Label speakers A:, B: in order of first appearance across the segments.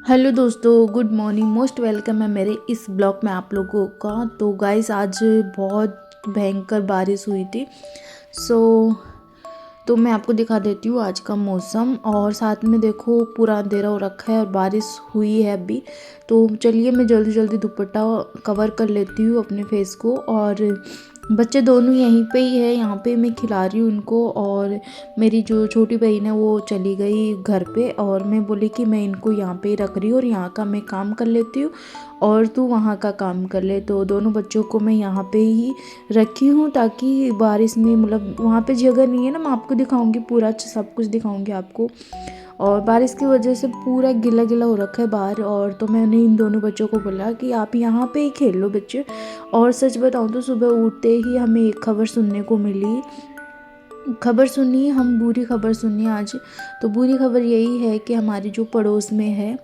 A: Hello दोस्तों, good morning. Most welcome है मेरे इस ब्लॉग में आप लोगों का। तो गाइस आज बहुत भयंकर बारिश हुई थी। तो मैं आपको दिखा देती हूँ आज का मौसम, और साथ में देखो पूरा अंधेरा हो रखा है और बारिश हुई है अभी। तो चलिए मैं जल्दी जल्दी दुपट्टा कवर कर लेती हूँ अपने फेस को। और बच्चे दोनों यहीं पे ही है, यहाँ पे मैं खिला रही हूँ उनको। और मेरी जो छोटी बहन है वो चली गई घर पे, और मैं बोली कि मैं इनको यहाँ पे ही रख रही हूँ और यहाँ का मैं काम कर लेती हूँ और तू वहाँ का काम कर ले। तो दोनों बच्चों को मैं यहाँ पे ही रखी हूँ ताकि बारिश में, मतलब वहाँ पे जगह नहीं है ना, मैं आपको दिखाऊंगी पूरा सब कुछ दिखाऊंगी आपको। और बारिश की वजह से पूरा गिला गिला हो रखा है बाहर। और तो मैंने इन दोनों बच्चों को बोला कि आप यहाँ पे ही खेल लो बच्चे। और सच बताऊँ तो सुबह उठते ही हमें एक खबर सुनने को मिली। खबर सुनी, हम बुरी खबर सुनी आज। तो बुरी खबर यही है कि हमारी जो पड़ोस में है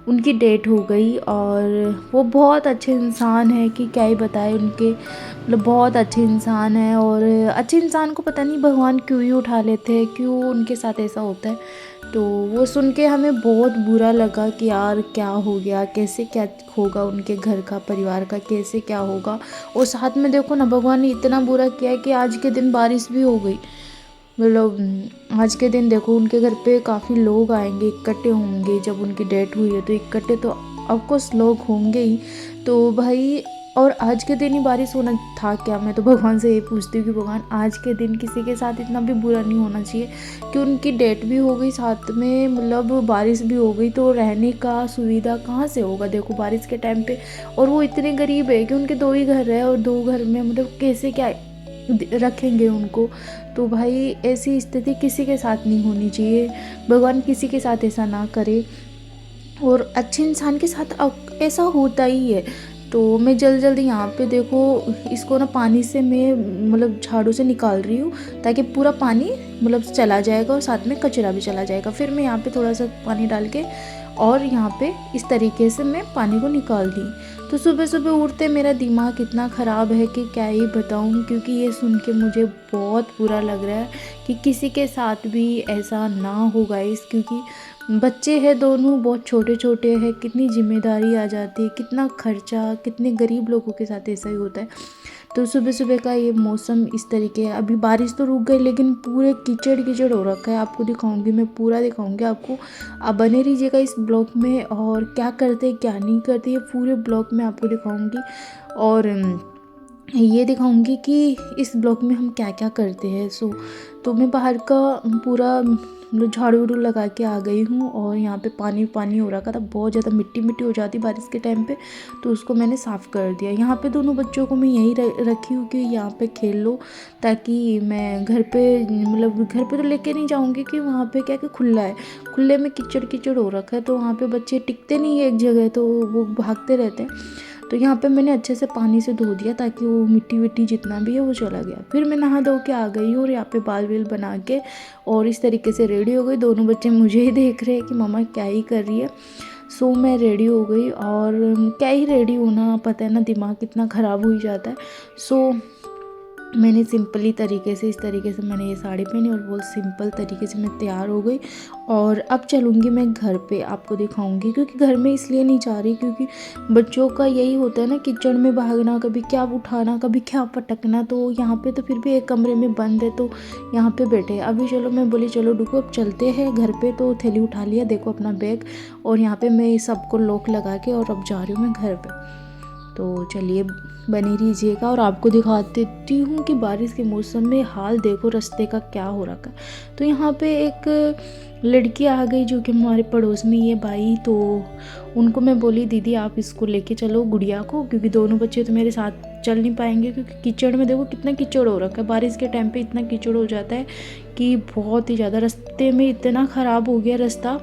A: उनकी डेथ हो गई। और वो बहुत अच्छे इंसान है कि क्या ही बताए उनके, मतलब बहुत अच्छे इंसान है। और अच्छे इंसान को पता नहीं भगवान क्यों ही उठा लेते हैं, क्यों उनके साथ ऐसा होता है। तो वो सुन के हमें बहुत बुरा लगा कि यार क्या हो गया, कैसे क्या होगा उनके घर का, परिवार का कैसे क्या होगा। और साथ में देखो ना, भगवान ने इतना बुरा किया कि आज के दिन बारिश भी हो गई। मतलब आज के दिन देखो उनके घर पे काफ़ी लोग आएंगे, इकट्ठे होंगे। जब उनकी डेथ हुई है तो इकट्ठे तो ऑफकोर्स लोग होंगे ही। तो भाई, और आज के दिन ही बारिश होना था क्या? मैं तो भगवान से ये पूछती हूँ कि भगवान आज के दिन किसी के साथ इतना भी बुरा नहीं होना चाहिए कि उनकी डेथ भी हो गई, साथ में मतलब बारिश भी हो गई। तो रहने का सुविधा कहाँ से होगा देखो बारिश के टाइम पे। और वो इतने गरीब है कि उनके दो ही घर है, और दो घर में मतलब कैसे क्या रखेंगे उनको। तो भाई ऐसी स्थिति किसी के साथ नहीं होनी चाहिए, भगवान किसी के साथ ऐसा ना करे। और अच्छे इंसान के साथ ऐसा होता ही है। तो मैं जल्दी जल्दी यहाँ पे देखो इसको ना पानी से मैं मतलब झाड़ू से निकाल रही हूँ ताकि पूरा पानी मतलब चला जाएगा और साथ में कचरा भी चला जाएगा। फिर मैं यहाँ पे थोड़ा सा पानी डाल के और यहाँ पे इस तरीके से मैं पानी को निकाल दी। तो सुबह सुबह उठते मेरा दिमाग इतना ख़राब है कि क्या ही बताऊँ, क्योंकि ये सुन के मुझे बहुत बुरा लग रहा है कि किसी के साथ भी ऐसा ना हो गाइस। क्योंकि बच्चे हैं दोनों, बहुत छोटे छोटे हैं, कितनी जिम्मेदारी आ जाती है, कितना खर्चा, कितने गरीब लोगों के साथ ऐसा ही होता है। तो सुबह सुबह का ये मौसम इस तरीके है। अभी बारिश तो रुक गई लेकिन पूरे कीचड़ कीचड़ हो रखा है। आपको दिखाऊंगी, मैं पूरा दिखाऊंगी आपको। आप बने रहिएगा इस ब्लॉग में, और क्या करते क्या नहीं करते ये पूरे ब्लॉग में आपको दिखाऊंगी। और ये दिखाऊंगी कि इस ब्लॉग में हम क्या क्या करते हैं। तो मैं बाहर का पूरा झाड़ू वाड़ू लगा के आ गई हूँ। और यहाँ पे पानी पानी हो रखा था, बहुत ज़्यादा मिट्टी मिट्टी हो जाती बारिश के टाइम पे, तो उसको मैंने साफ़ कर दिया। यहाँ पे दोनों बच्चों को मैं यहीं रखी हूँ कि यहाँ पे खेल लो, ताकि मैं घर पे मतलब घर पे तो लेके नहीं जाऊँगी कि वहाँ पे क्या कि खुला है, खुले में कीचड़ कीचड़ हो रखा है। तो वहाँ पे बच्चे टिकते नहीं है एक जगह, तो वो भागते रहते हैं। तो यहाँ पे मैंने अच्छे से पानी से धो दिया ताकि वो मिट्टी विट्टी जितना भी है वो चला गया। फिर मैं नहा धो के आ गई और यहाँ पे बाल वेल बना के और इस तरीके से रेडी हो गई। दोनों बच्चे मुझे ही देख रहे हैं कि मम्मा क्या ही कर रही है। मैं रेडी हो गई, और क्या ही रेडी होना, पता है ना दिमाग कितना ख़राब हो ही जाता है। मैंने सिंपली तरीके से, इस तरीके से मैंने ये साड़ी पहनी और बहुत सिंपल तरीके से मैं तैयार हो गई। और अब चलूँगी मैं घर पे, आपको दिखाऊंगी। क्योंकि घर में इसलिए नहीं जा रही क्योंकि बच्चों का यही होता है ना, किचड़ में भागना, कभी क्या उठाना, कभी क्या पटकना। तो यहाँ पे तो फिर भी एक कमरे में बंद है, तो यहाँ पे बैठे अभी। चलो मैं बोली चलो रुको अब चलते हैं घर पे। तो थैली उठा लिया, देखो अपना बैग, और यहाँ पे मैं सबको लॉक लगा के और अब जा रही हूँ मैं घर पे। तो चलिए बने रहिएगा और आपको दिखा देती हूँ कि बारिश के मौसम में हाल देखो रास्ते का क्या हो रखा है। तो यहाँ पे एक लड़की आ गई जो कि हमारे पड़ोस में ही है भाई। तो उनको मैं बोली दीदी आप इसको लेके चलो गुड़िया को, क्योंकि दोनों बच्चे तो मेरे साथ चल नहीं पाएंगे। क्योंकि कीचड़ में देखो कितना कीचड़ हो रखा है, बारिश के टाइम पे इतना कीचड़ हो जाता है कि बहुत ही ज़्यादा। रास्ते में इतना ख़राब हो गया रास्ता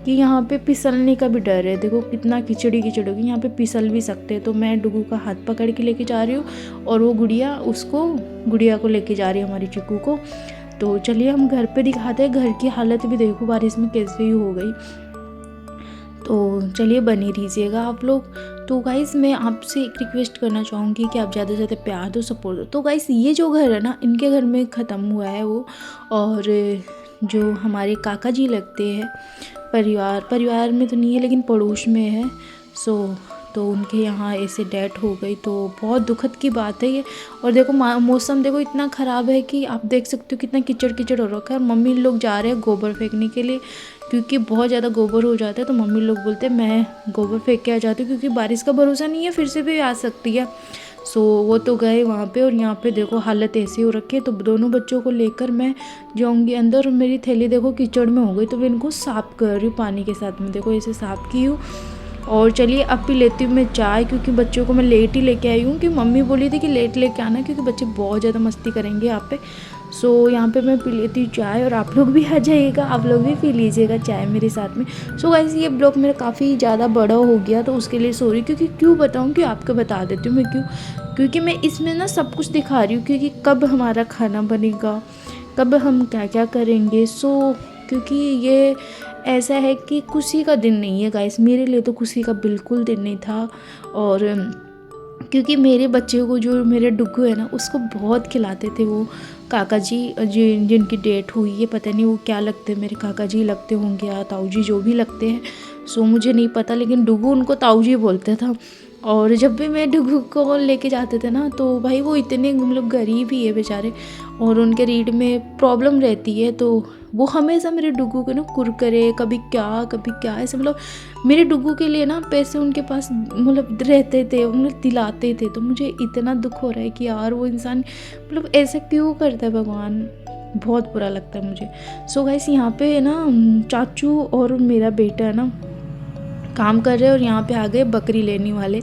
A: कि यहाँ पे फिसलने का भी डर है। देखो कितना कीचड़ी कीचड़ होगी, यहाँ पे फिसल भी सकते हैं। तो मैं डुगू का हाथ पकड़ के लेके जा रही हूँ और वो गुड़िया को लेके जा रही है हमारी चिक्कू को। तो चलिए हम घर पे दिखाते हैं। घर की हालत भी देखो बारिश में कैसे ही हो गई। तो चलिए बने रहिएगा आप लोग। तो गाइस मैं आपसे एक रिक्वेस्ट करना चाहूँगी कि आप ज़्यादा से ज़्यादा प्यार दो, सपोर्ट दो। तो गाइस ये जो घर है ना, इनके घर में ख़त्म हुआ है वो, और जो हमारे काका जी लगते हैं, परिवार में तो नहीं है लेकिन पड़ोस में है। तो उनके यहाँ ऐसे डेथ हो गई, तो बहुत दुखद की बात है ये। और देखो मौसम देखो इतना ख़राब है कि आप देख सकते हो कितना कीचड़ कीचड़ हो रखा है। मम्मी लोग जा रहे हैं गोबर फेंकने के लिए, क्योंकि बहुत ज़्यादा गोबर हो जाता है। तो मम्मी लोग बोलते हैं मैं गोबर फेंक के आ जाती हूँ, क्योंकि बारिश का भरोसा नहीं है, फिर से भी आ सकती है। वो तो गए वहाँ पे, और यहाँ पे देखो हालत ऐसी हो रखी है। तो दोनों बच्चों को लेकर मैं जाऊँगी अंदर, और मेरी थैली देखो कीचड़ में हो गई, तो मैं इनको साफ़ कर रही हूँ पानी के साथ में, देखो ऐसे साफ़ की हूँ। और चलिए अब पी लेती हूँ मैं चाय, क्योंकि बच्चों को मैं लेट ही लेके आई हूँ, कि मम्मी बोली थी कि लेट लेके आना, क्योंकि बच्चे बहुत ज़्यादा मस्ती करेंगे यहाँ पे। यहाँ पे मैं पी लेती हूँ चाय, और आप लोग भी आ जाइएगा, आप लोग भी पी लीजिएगा चाय मेरे साथ में। गाइस ये ब्लॉग मेरा काफ़ी ज़्यादा बड़ा हो गया, तो उसके लिए सॉरी, क्योंकि क्यों बताऊँ कि आपको बता देती हूँ मैं क्योंकि मैं इसमें ना सब कुछ दिखा रही हूँ, क्योंकि कब हमारा खाना बनेगा, कब हम क्या क्या करेंगे। क्योंकि ये ऐसा है कि खुशी का दिन नहीं है गाइस, मेरे लिए तो खुशी का बिल्कुल दिन नहीं था। और क्योंकि मेरे बच्चे को, जो मेरे डुग्गू है ना, उसको बहुत खिलाते थे वो काका जी, जिनकी डेट हुई है, पता नहीं वो क्या लगते हैं, मेरे काका जी लगते होंगे या ताऊ जी, जो भी लगते हैं। मुझे नहीं पता, लेकिन डुग्गू उनको ताऊ जी बोलते था। और जब भी मैं डुग्गू को लेके जाते थे ना, तो भाई वो इतने मतलब गरीब ही है बेचारे, और उनके रीढ़ में प्रॉब्लम रहती है। तो वो हमेशा मेरे डुग्गू के ना कुरकुरे, कभी क्या ऐसे, मतलब मेरे डुग्गू के लिए ना पैसे उनके पास मतलब रहते थे, उन्हें दिलाते थे। तो मुझे इतना दुख हो रहा है कि यार वो इंसान मतलब ऐसा क्यों करता है भगवान, बहुत बुरा लगता है मुझे। गाइस यहाँ पे ना चाचू और मेरा बेटा है ना काम कर रहे हैं, और यहाँ पे आ गए बकरी लेने वाले।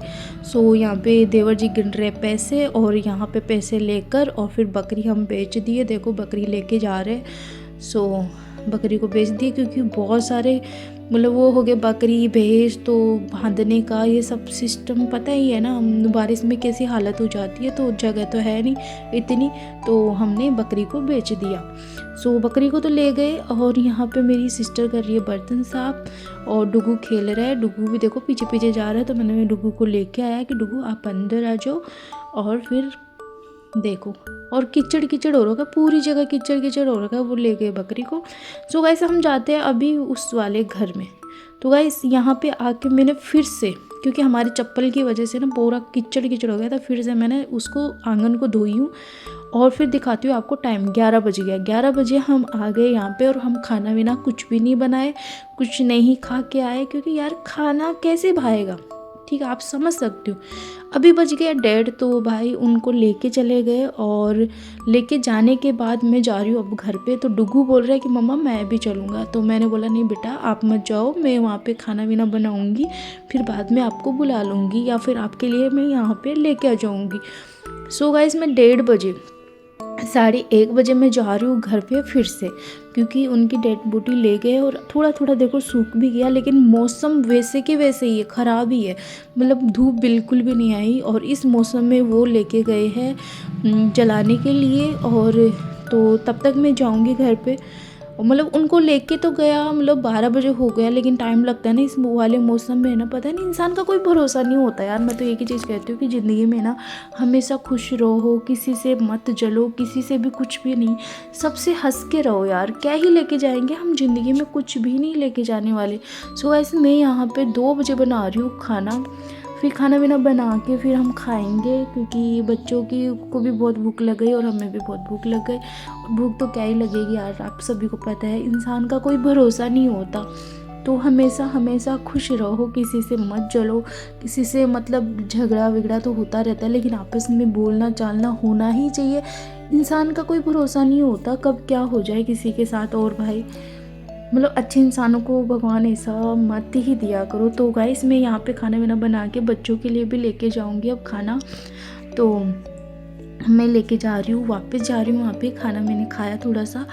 A: यहाँ पे देवर जी गिन रहे पैसे, और यहाँ पे पैसे लेकर और फिर बकरी हम बेच दिए। देखो बकरी लेके जा रहे हैं। बकरी को बेच दिए, क्योंकि बहुत सारे मतलब वो हो गए बकरी भैंस, तो बांधने का ये सब सिस्टम पता ही है ना, बारिश में कैसी हालत हो जाती है, तो जगह तो है नहीं इतनी, तो हमने बकरी को बेच दिया। बकरी को तो ले गए, और यहाँ पे मेरी सिस्टर कर रही है बर्तन साफ, और डुगू खेल रहा है। डुगू भी देखो पीछे पीछे जा रहा है, तो मैंने डुगू को लेके आया कि डुगू आप अंदर आ जाओ। और फिर देखो, और कीचड़ कीचड़ हो रखा, पूरी जगह कीचड़ कीचड़ हो रखा है। वो ले गए बकरी को। गाइस हम जाते हैं अभी उस वाले घर में। गाइस यहाँ पे आके मैंने फिर से, क्योंकि हमारी चप्पल की वजह से ना पूरा कीचड़ कीचड़ हो गया था, फिर से मैंने उसको आंगन को धोई हूँ। और फिर दिखाती हूँ आपको टाइम, 11 बज गया। 11 बजे हम आ गए यहाँ पे, और हम खाना बिना कुछ भी नहीं बनाए, कुछ नहीं खा के आए, क्योंकि यार खाना कैसे भाएगा, ठीक है आप समझ सकते हो। अभी बज गया 1:30, तो भाई उनको लेके चले गए, और लेके जाने के बाद मैं जा रही हूँ अब घर पे। तो डुगू बोल रहा है कि मम्मा मैं भी चलूँगा। तो मैंने बोला नहीं बेटा आप मत जाओ, मैं वहाँ पे खाना वाना बनाऊँगी, फिर बाद में आपको बुला लूँगी, या फिर आपके लिए मैं यहाँ पे लेके आ जाऊँगी। गाइस मैं 1:30 बजे 1:30 बजे मैं जा रही हूँ घर पे फिर से, क्योंकि उनकी डेड बॉडी ले गए, और थोड़ा थोड़ा देखो सूख भी गया, लेकिन मौसम वैसे के वैसे ही है, ख़राब ही है, मतलब धूप बिल्कुल भी नहीं आई। और इस मौसम में वो लेके गए हैं जलाने के लिए। और तो तब तक मैं जाऊँगी घर पे, मतलब उनको लेके तो गया, मतलब 12 बजे हो गया, लेकिन टाइम लगता है ना इस वाले मौसम में, ना पता नहीं इंसान का कोई भरोसा नहीं होता यार। मैं तो एक ही चीज़ कहती हूँ कि ज़िंदगी में ना हमेशा खुश रहो, किसी से मत जलो, किसी से भी कुछ भी नहीं, सबसे हंस के रहो यार। क्या ही लेके जाएंगे हम ज़िंदगी में, कुछ भी नहीं लेके जाने वाले। ऐसे मैं यहाँ पे 2 बजे बना रही हूँ खाना, फिर खाना वाना बना के फिर हम खाएंगे, क्योंकि बच्चों को भी बहुत भूख लग गई, और हमें भी बहुत भूख लग गई। भूख तो क्या ही लगेगी यार, आप सभी को पता है इंसान का कोई भरोसा नहीं होता। तो हमेशा हमेशा खुश रहो, किसी से मत जलो, किसी से मतलब झगड़ा वगड़ा तो होता रहता है, लेकिन आपस में बोलना चालना होना ही चाहिए। इंसान का कोई भरोसा नहीं होता, कब क्या हो जाए किसी के साथ। और भाई मतलब अच्छे इंसानों को भगवान ऐसा मत ही दिया करो। तो गाइस मैं यहाँ पे खाना वाना बना के बच्चों के लिए भी लेके जाऊँगी अब खाना। तो मैं लेके जा रही हूँ, वापस जा रही हूँ वहाँ पे। खाना मैंने खाया थोड़ा सा,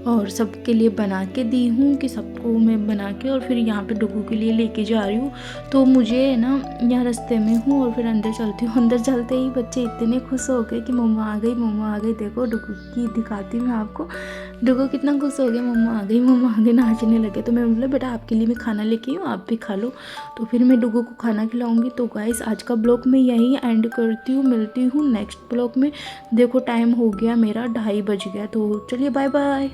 A: और सबके लिए बना के दी हूँ, कि सबको मैं बना के, और फिर यहाँ पे डुगू के लिए लेके जा रही हूँ। तो मुझे ना यहाँ रास्ते में हूँ, और फिर अंदर चलती हूँ। अंदर चलते ही बच्चे इतने खुश हो गए कि मम्मा आ गई, मम्मा आ गई। देखो डुगू की दिखाती हूँ मैं आपको, डुगू कितना खुश हो गया, मम्मा आ गई, मम्मा आ गई, नाचने लगे। तो मैं बोला बेटा आपके लिए मैं खाना लेके आई हूँ, आप भी खा लो। तो फिर मैं डुगू को खाना खिलाऊँगी। तो गाइस आज का ब्लॉग मैं यहीं एंड करती हूँ, मिलती हूँ नेक्स्ट ब्लॉग में। देखो टाइम हो गया मेरा 2:30 बज गया, तो चलिए बाय बाय।